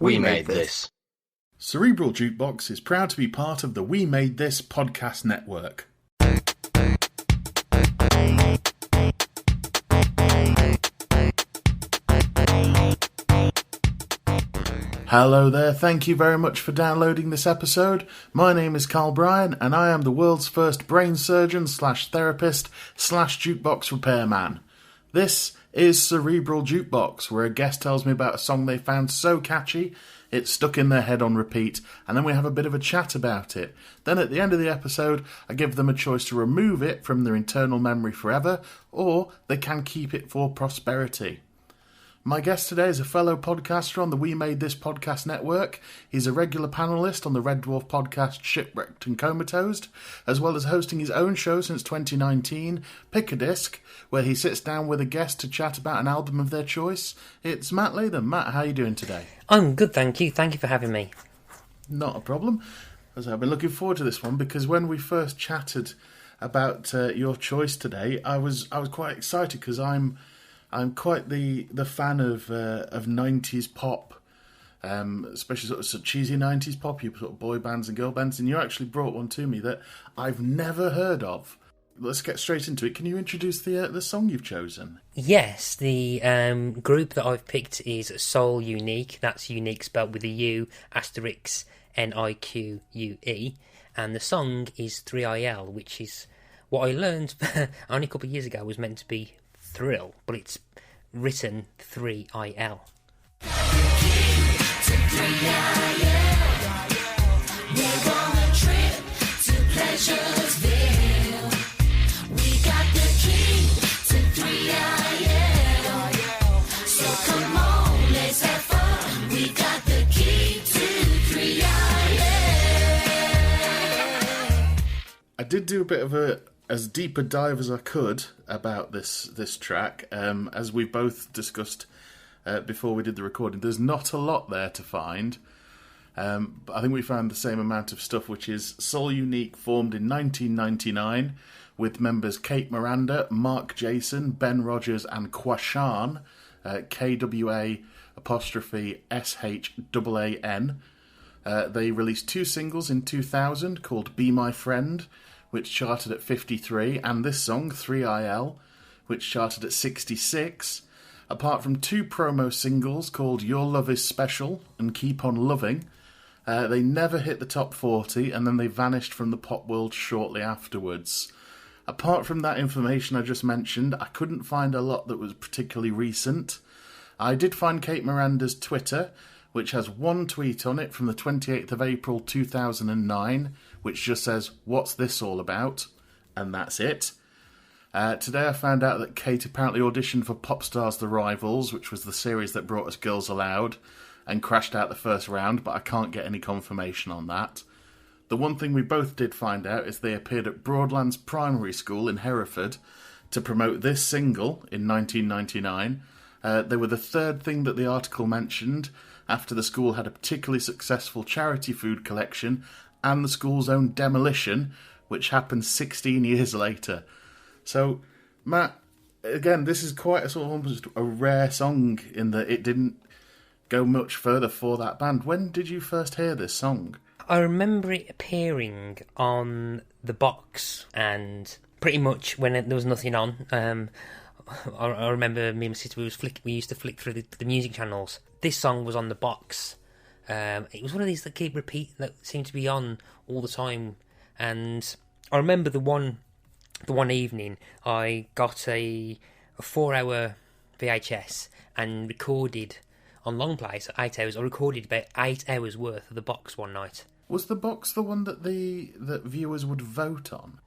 We made this. Cerebral Jukebox is proud to be part of the We Made This podcast network. Hello there, thank you very much for downloading this episode. My name is Bryan, and I am the world's first brain surgeon / therapist / jukebox repairman. This is Cerebral Jukebox, where a guest tells me about a song they found so catchy it's stuck in their head on repeat, and then we have a bit of a chat about it. Then at the end of the episode, I give them a choice to remove it from their internal memory forever, or they can keep it for prosperity. My guest today is a fellow podcaster on the We Made This podcast network. He's a regular panellist on the Red Dwarf podcast Shipwrecked and Comatosed, as well as hosting his own show since 2019, Pick a Disc, where he sits down with a guest to chat about an album of their choice. It's Matt Latham. Matt, how are you doing today? I'm good, thank you. Thank you for having me. Not a problem. As I've been looking forward to this one, because when we first chatted about your choice today, I was quite excited because I'm quite the fan of 90s pop, especially sort of cheesy 90s pop, you sort of boy bands and girl bands, and you actually brought one to me that I've never heard of. Let's get straight into it. Can you introduce the song you've chosen? Yes, the group that I've picked is Soul U Nique. That's unique spelled with a U, asterisk, Nique, and the song is 3IL, which is what I learned only a couple of years ago was meant to be thrill, but it's written 3IL. I did do a bit of as deep a dive as I could about this track. As we both discussed before we did the recording, there's not a lot there to find. But I think we found the same amount of stuff, which is Soul U Nique formed in 1999 with members Kate Miranda, Mark Jason, Ben Rogers and Kwashan, KWA''SHAAN. They released 2 singles in 2000 called Be My Friend, which charted at 53, and this song, 3IL, which charted at 66. Apart from 2 promo singles called Your Love Is Special and Keep On Loving, they never hit the top 40, and then they vanished from the pop world shortly afterwards. Apart from that information I just mentioned, I couldn't find a lot that was particularly recent. I did find Kate Miranda's Twitter, which has 1 tweet on it from the 28th of April 2009, which just says, "What's this all about?" And that's it. Today I found out that Kate apparently auditioned for Popstars The Rivals, which was the series that brought us Girls Aloud, and crashed out the first round, but I can't get any confirmation on that. The one thing we both did find out is they appeared at Broadlands Primary School in Hereford to promote this single in 1999. They were the 3rd thing that the article mentioned, after the school had a particularly successful charity food collection and the school's own demolition, which happened 16 years later. So, Matt, again, this is quite a sort of almost a rare song in that it didn't go much further for that band. When did you first hear this song? I remember it appearing on the box, and pretty much when there was nothing on. I remember me and my sister, we used to flick through the music channels. This song was on the box. It was one of these that keep repeating, that seemed to be on all the time. And I remember the one evening I got a 4-hour VHS and recorded on long plays, 8 hours. I recorded about 8 hours worth of the box one night. Was the box the one that viewers would vote on?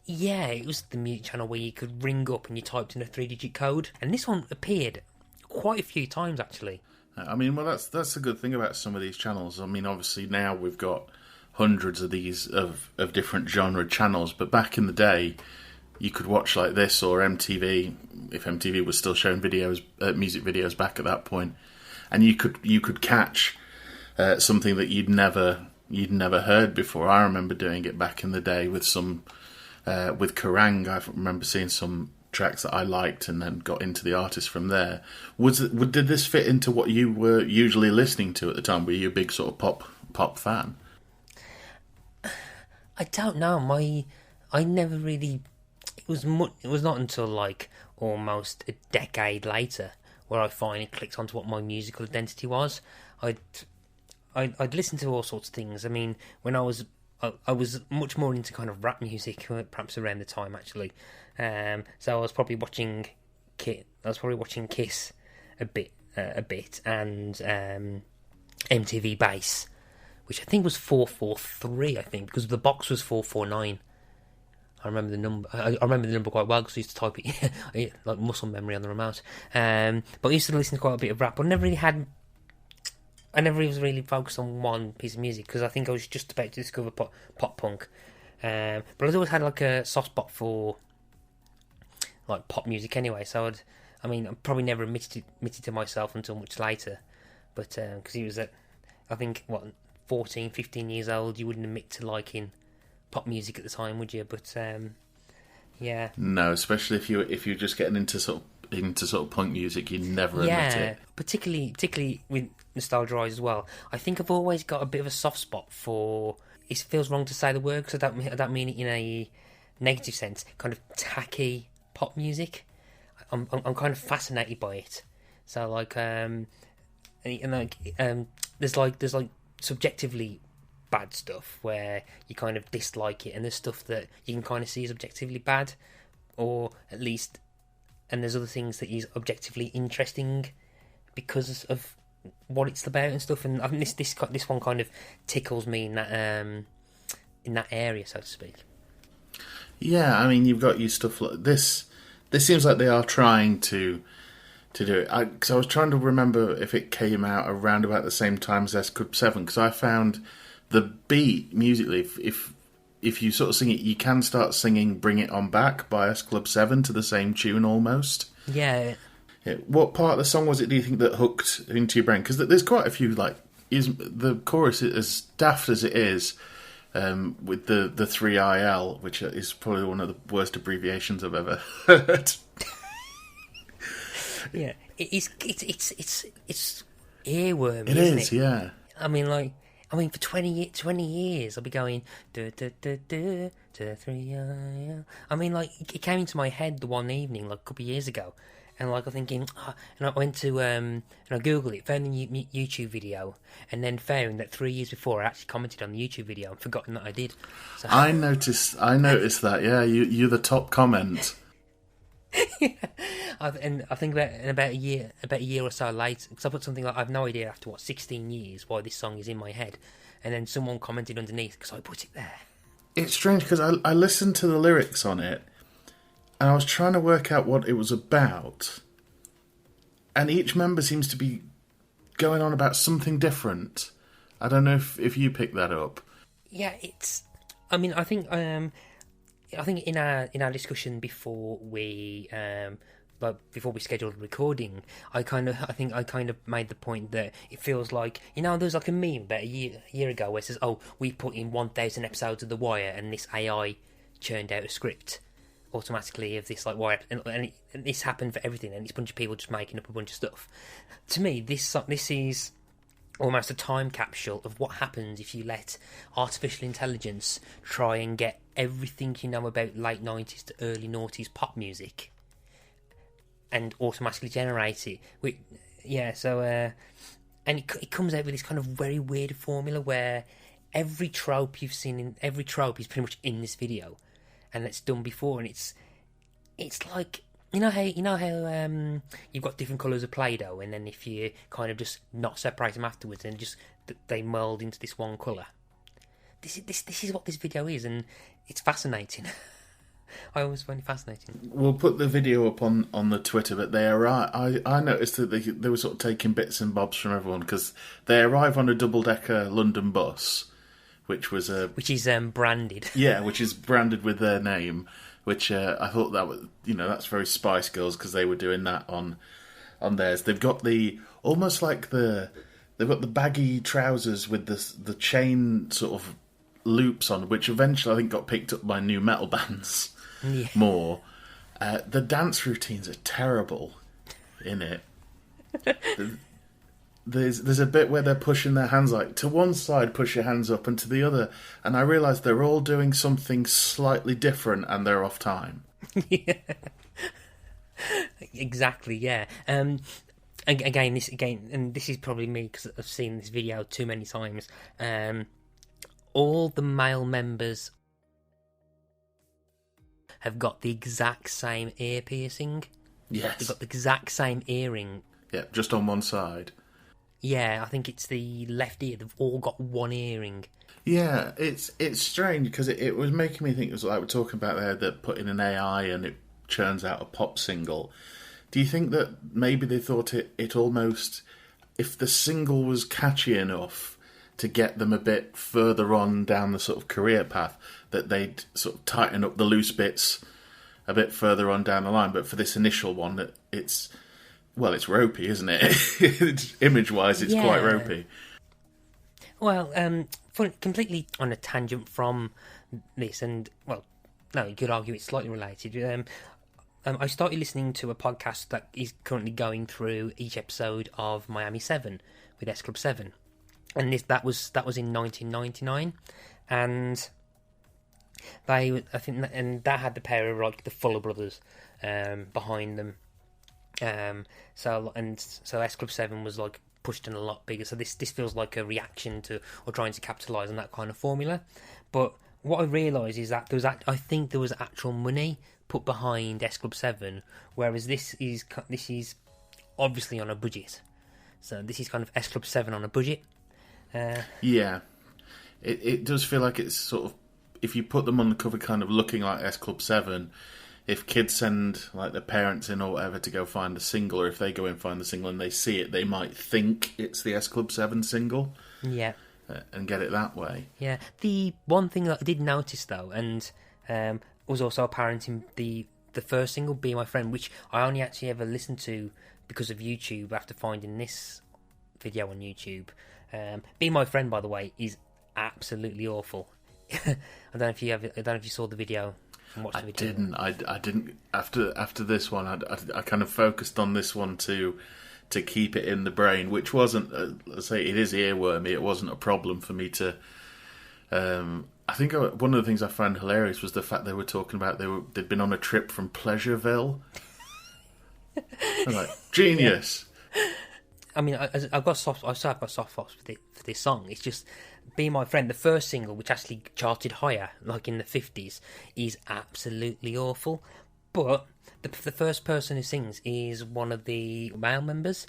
Yeah, it was the music channel where you could ring up and you typed in a 3-digit code. And this one appeared quite a few times, actually. I mean, well, that's the good thing about some of these channels. I mean, obviously now we've got hundreds of these of different genre channels, but back in the day, you could watch like this or MTV, if MTV was still showing videos, music videos back at that point, and you could catch something that you'd never heard before. I remember doing it back in the day with with Kerrang. I remember seeing some tracks that I liked, and then got into the artist from there. Did this fit into what you were usually listening to at the time? Were you a big sort of pop fan? I don't know. I never really. It was not until like almost a decade later where I finally clicked onto what my musical identity was. I'd listen to all sorts of things. I mean, when I was much more into kind of rap music, perhaps around the time actually. So I was probably watching Kiss a bit, and MTV Bass, which I think was 443. I think because the box was 449. I remember the number. I remember the number quite well because I used to type it like muscle memory on the remote. But I used to listen to quite a bit of rap. But I never was really focused on one piece of music because I think I was just about to discover pop punk. But I've always had like a soft spot for like pop music anyway. So I probably never admitted to myself until much later. But because he was at, I think 14, 15 years old, you wouldn't admit to liking pop music at the time, would you? But yeah, no, especially if you're just getting into sort of punk music, you never admit it. Particularly with Nostalgia Rise as well. I think I've always got a bit of a soft spot for. It feels wrong to say the word because I don't mean it in a negative sense. Kind of tacky pop music. I'm kind of fascinated by it. So like there's like subjectively bad stuff where you kind of dislike it, and there's stuff that you can kind of see as objectively bad, or at least, and there's other things that is objectively interesting because of what it's about and stuff. And I think this one kind of tickles me in that area, so to speak. Yeah, I mean, you've got your stuff like this. This seems like they are trying to do it. Because I was trying to remember if it came out around about the same time as S Club 7, because I found the beat musically, if you sort of sing it, you can start singing Bring It On Back by S Club 7 to the same tune almost. Yeah. What part of the song was it, do you think, that hooked into your brain? Because there's quite a few, like, the chorus, as daft as it is, with the 3IL, which is probably one of the worst abbreviations I've ever heard. Yeah, it's earwormy, It isn't is, it? yeah. I mean, for 20 years, I'll be going, to 3IL. I mean, like, it came into my head the one evening, like, a couple of years ago, and, like, I'm thinking, and I went to, and I Googled it, found a YouTube video, and then found that 3 years before I actually commented on the YouTube video and forgotten that I did. So, I noticed that, yeah, you're the top comment. yeah. And I think about a year or so later, because I put something like, I've no idea after 16 years why this song is in my head, and then someone commented underneath because I put it there. It's strange because I listened to the lyrics on it, and I was trying to work out what it was about, and each member seems to be going on about something different. I don't know if you picked that up. Yeah, it's. I mean, I think in our discussion before we scheduled recording, I kind of made the point that it feels like, there's like a meme about a year ago where it says, "Oh, we put in 1,000 episodes of The Wire, and this AI churned out a script automatically of this like Wire," and this happened for everything, and it's a bunch of people just making up a bunch of stuff. To me, this is almost a time capsule of what happens if you let artificial intelligence try and get everything you know about late 90s to early noughties pop music and automatically generate it. And it comes out with this kind of very weird formula where every trope you've seen every trope is pretty much in this video, and it's done before, and it's like, you know how you've got different colours of Play-Doh, and then if you kind of just not separate them afterwards, and just they meld into this one colour. This is what this video is, and it's fascinating. I always find it fascinating. We'll put the video up on the Twitter, but they arrive. I noticed that they were sort of taking bits and bobs from everyone, because they arrive on a double-decker London bus, which is branded. Yeah, which is branded with their name. Which I thought that was, that's very Spice Girls, because they were doing that on theirs. They've got they've got the baggy trousers with the chain sort of loops on, which eventually I think got picked up by new metal bands more. The dance routines are terrible in it. There's a bit where they're pushing their hands, like, to one side, push your hands up, and to the other, and I realise they're all doing something slightly different, and they're off time. Yeah. Exactly, yeah. Again, this is probably me because I've seen this video too many times. All the male members have got the exact same ear piercing. Yes. They've got the exact same earring. Yeah, just on one side. Yeah, I think it's the left ear. They've all got one earring. Yeah, it's strange because it was making me think it was like we're talking about there that put in an AI and it churns out a pop single. Do you think that maybe they thought it almost, if the single was catchy enough to get them a bit further on down the sort of career path, that they'd sort of tighten up the loose bits a bit further on down the line? But for this initial one, that it's ropey, isn't it? Image-wise, it's quite ropey. Well, completely on a tangent from this, and, well, no, you could argue it's slightly related. I started listening to a podcast that is currently going through each episode of Miami 7 with S Club 7. And that was in 1999, and that had the pair of like the Fuller brothers behind them. So S Club 7 was like pushed in a lot bigger. So this feels like a reaction to, or trying to capitalise on that kind of formula. But what I realised is that I think there was actual money put behind S Club 7, whereas this is obviously on a budget. So this is kind of S Club 7 on a budget. Yeah, it does feel like it's sort of, if you put them on the cover kind of looking like S Club 7, if kids send like their parents in or whatever to go find the single, or if they go and find the single and they see it, they might think it's the S Club 7 single. Yeah. And get it that way. Yeah. The one thing that I did notice though, and was also apparent in the first single, Be My Friend, which I only actually ever listened to because of YouTube after finding this video on YouTube. Be My Friend, by the way, is absolutely awful. I don't know if you saw the video and watched the video. I didn't. After this one, I kind of focused on this one to keep it in the brain, which wasn't. Let's say it is earwormy. It wasn't a problem for me to. I think one of the things I found hilarious was the fact they were talking about they'd been on a trip from Pleasureville. I'm like, genius. Yeah. I mean, I've got soft spots for this song. It's just Be My Friend, the first single, which actually charted higher, like in the 50s, is absolutely awful. But the first person who sings is one of the male members.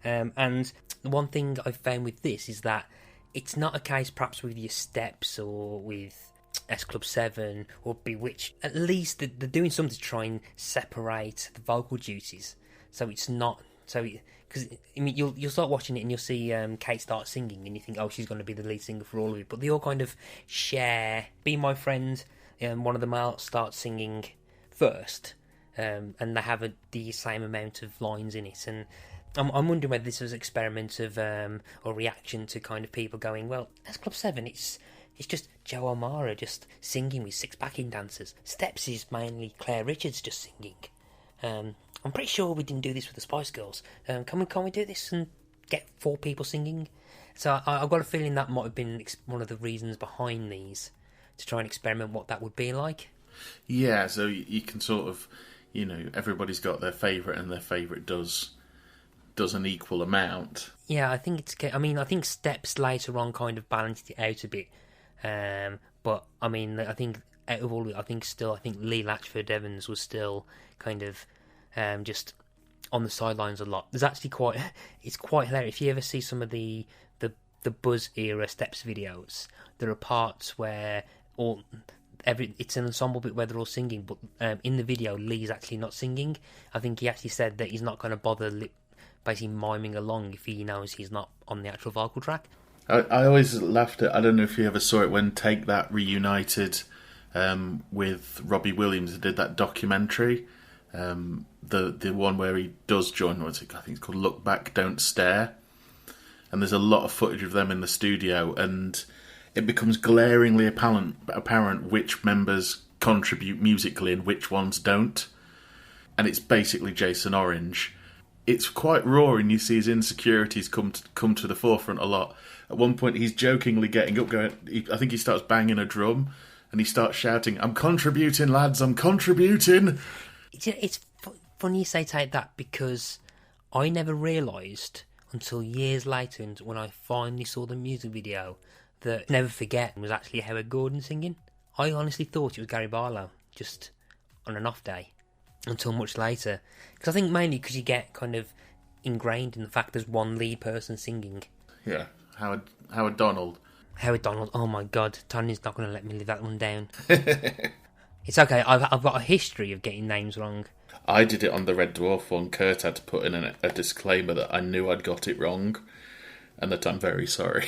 And the one thing I've found with this is that it's not a case perhaps with your Steps or with S Club 7 or Bewitched. At least they're doing something to try and separate the vocal duties. So it's not... Because, I mean, you'll start watching it and you'll see Kate start singing and you think, oh, she's going to be the lead singer for all of it. But they all kind of share. Be My Friend, one of the males starts singing first, and they have the same amount of lines in it. And I'm wondering whether this was an experiment of or reaction to kind of people going, well, S Club 7, it's just Joe O'Mara just singing with 6 backing dancers. Steps is mainly Claire Richards just singing. I'm pretty sure we didn't do this with the Spice Girls. Can we do this and get 4 people singing? So I've got a feeling that might have been one of the reasons behind these, to try and experiment what that would be like. Yeah, so you can sort of, everybody's got their favourite and their favourite does an equal amount. Yeah, I think I think Steps later on kind of balanced it out a bit. But, I mean, I think out of all, I think Lee Latchford Evans was still kind of just on the sidelines a lot. There's actually it's quite hilarious. If you ever see some of the Buzz era Steps videos, there are parts where it's an ensemble bit where they're all singing, but in the video Lee's actually not singing. I think he actually said that he's not going to bother basically miming along if he knows he's not on the actual vocal track. I always laughed at, I don't know if you ever saw it when Take That reunited with Robbie Williams. They did that documentary, the one where he does join, I think it's called Look Back, Don't Stare. And there's a lot of footage of them in the studio, and it becomes glaringly apparent which members contribute musically and which ones don't. and it's basically Jason Orange. It's quite raw, and you see his insecurities come to the forefront a lot. At one point, he's jokingly getting up, I think he starts banging a drum, and he starts shouting, "I'm contributing, lads, I'm contributing!" It's funny you say take that, because I never realised until years later, when I finally saw the music video, that Never Forget was actually Howard Gordon singing. I honestly thought it was Gary Barlow, just on an off day, until much later. Because I think mainly because you get kind of ingrained in the fact there's one lead person singing. Yeah, Howard Donald. Howard Donald, oh my god, Tony's not going to let me live that one down. It's okay, I've got a history of getting names wrong. I did it on the Red Dwarf one. Kurt had to put in a disclaimer that I knew I'd got it wrong, and that I'm very sorry.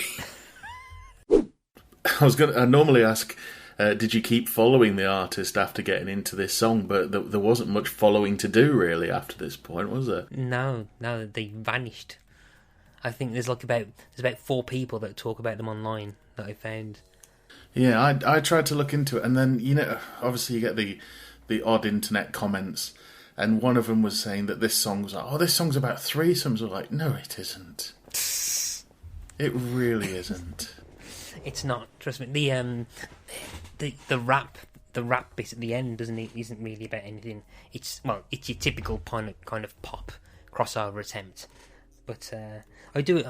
I normally ask, did you keep following the artist after getting into this song? But there wasn't much following to do, really, after this point, was there? No, they vanished. I think there's about 4 people that talk about them online that I found. Yeah, I tried to look into it, and then, obviously you get the odd internet comments, and one of them was saying that this song's about threesomes. I was like, no, it isn't. It really isn't. It's not. Trust me. The rap bit at the end isn't really about anything. It's your typical kind of pop crossover attempt. But I do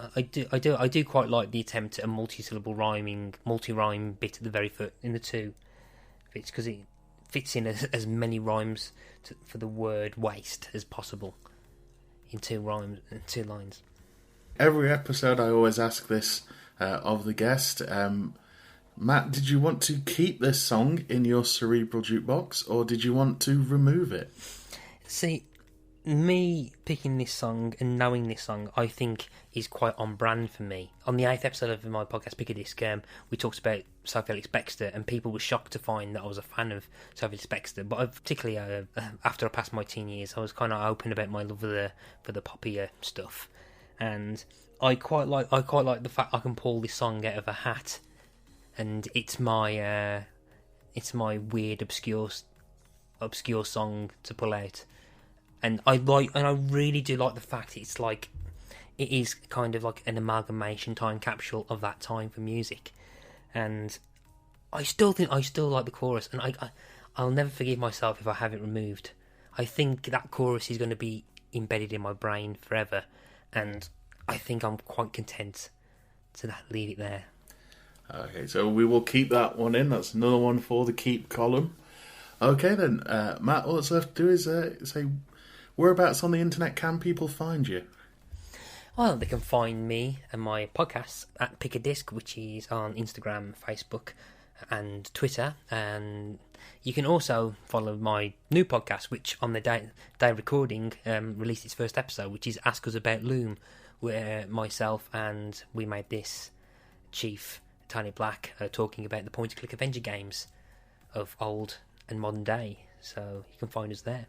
quite like the attempt at a multi-rhyme bit at the very foot in the 2 bits, because it fits in as many rhymes for the word waste as possible in 2 lines. Every episode I always ask this of the guest. Matt, did you want to keep this song in your Cerebral Jukebox, or did you want to remove it? See, me picking this song and knowing this song, I think, is quite on brand for me. On the 8th episode of my podcast, Pick a Disc, we talked about Sir Felix Baxter, and people were shocked to find that I was a fan of Sir Felix Baxter. But particularly after I passed my teen years, I was kind of open about my love for the poppier stuff, and I quite like the fact I can pull this song out of a hat, and it's my weird obscure song to pull out. And I really do like the fact it is kind of like an amalgamation time capsule of that time for music. And I still like the chorus, and I'll never forgive myself if I have it removed. I think that chorus is going to be embedded in my brain forever, and I think I'm quite content to leave it there. Okay, so we will keep that one in. That's another one for the keep column. Okay then, Matt, all that's left to do is say, whereabouts on the internet can people find you? Well, they can find me and my podcasts at Pick a Disc, which is on Instagram, Facebook and Twitter. And you can also follow my new podcast, which on the day recording released its first episode, which is Ask Us About Loom, where myself and We Made This Chief Tony Black are talking about the point-and-click Avenger games of old and modern day. So you can find us there.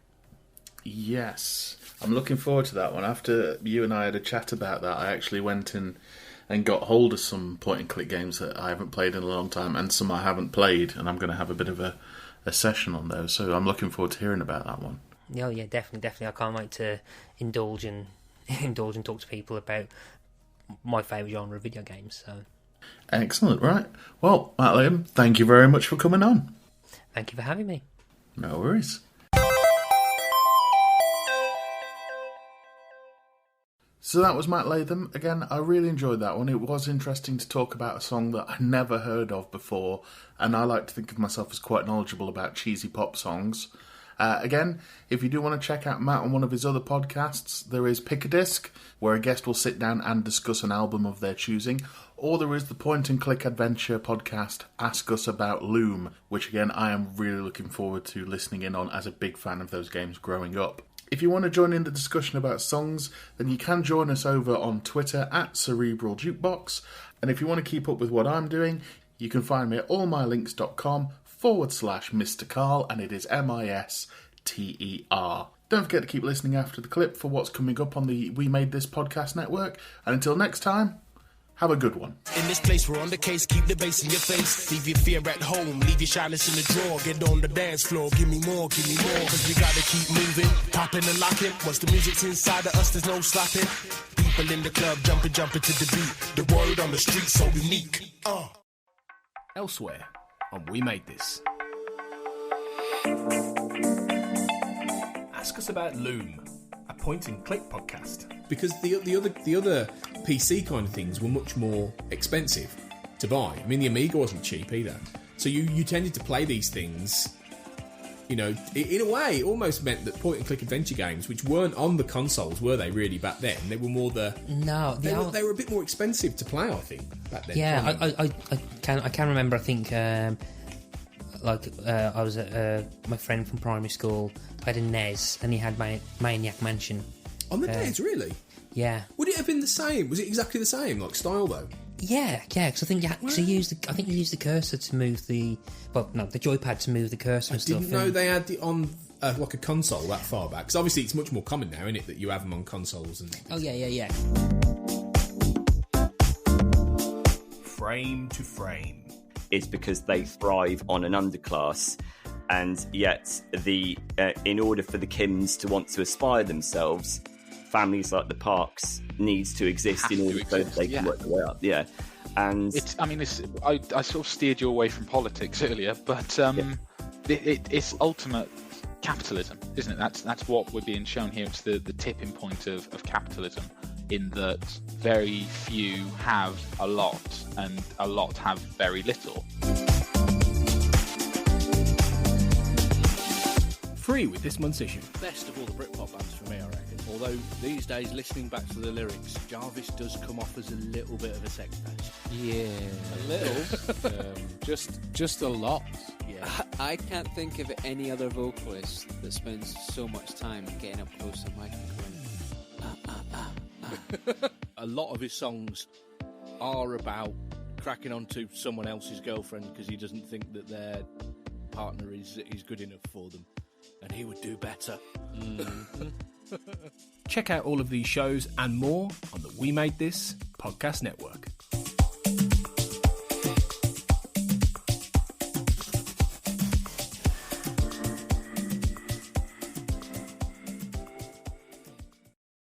Yes, I'm looking forward to that one. After you and I had a chat about that, I actually went in and got hold of some point-and-click games that I haven't played in a long time, and some I haven't played, and I'm going to have a bit of a session on those, so I'm looking forward to hearing about that one. Oh yeah, definitely. I can't wait to indulge and talk to people about my favourite genre of video games. So excellent, right. Well, Matt Latham, thank you very much for coming on. Thank you for having me. No worries. So that was Matt Latham. Again, I really enjoyed that one. It was interesting to talk about a song that I never heard of before, and I like to think of myself as quite knowledgeable about cheesy pop songs. Again, if you do want to check out Matt on one of his other podcasts, there is Pick a Disc, where a guest will sit down and discuss an album of their choosing, or there is the point-and-click adventure podcast, Ask Us About Loom, which again, I am really looking forward to listening in on as a big fan of those games growing up. If you want to join in the discussion about songs, then you can join us over on Twitter at Cerebral Jukebox. And if you want to keep up with what I'm doing, you can find me at allmylinks.com/Mr. Carl, and it is MISTER. Don't forget to keep listening after the clip for what's coming up on the We Made This podcast network. And until next time, Have a good one. In this place, we're on the case, keep the bass in your face. Leave your fear at home, leave your shyness in the drawer. Get on the dance floor, give me more, cause we gotta keep moving, popping and locking. Once the music's inside of us, there's no stopping. People in the club, jumping to the beat. The word on the street, so unique. Elsewhere on We Made This. Ask us about Loom, a point-and-click podcast. Because the other PC kind of things were much more expensive to buy. I mean, the Amiga wasn't cheap either. So you tended to play these things, you know, in a way, it almost meant that point-and-click adventure games, which weren't on the consoles, were they really back then? They were more they were a bit more expensive to play, I think, back then. Yeah, I can remember, I think, I was at my friend from primary school had a NES, and he had Maniac Mansion. On the NES, really? Yeah. Would it have been the same? Was it exactly the same, like style though? Yeah, because I think you used the cursor to move the joypad to move the cursor. I didn't know they had it on like a console that far back. Because obviously it's much more common now, isn't it, that you have them on consoles and. Oh yeah. Frame to frame. Is because they thrive on an underclass, and yet in order for the Kims to want to aspire themselves, families like the Parks needs to exist in order so they can work their way up. Yeah, and I sort of steered you away from politics earlier, but it's ultimate capitalism, isn't it? That's what we're being shown here. It's the tipping point of capitalism, in that very few have a lot and a lot have very little. Free with this month's issue. Best of all the Britpop bands for me, I reckon. Although these days, listening back to the lyrics, Jarvis does come off as a little bit of a sex pest. Yeah, a little. just a lot. Yeah. I can't think of any other vocalist that spends so much time getting up close to the mic and going. A lot of his songs are about cracking onto someone else's girlfriend because he doesn't think that their partner is good enough for them, and he would do better. Check out all of these shows and more on the We Made This podcast network.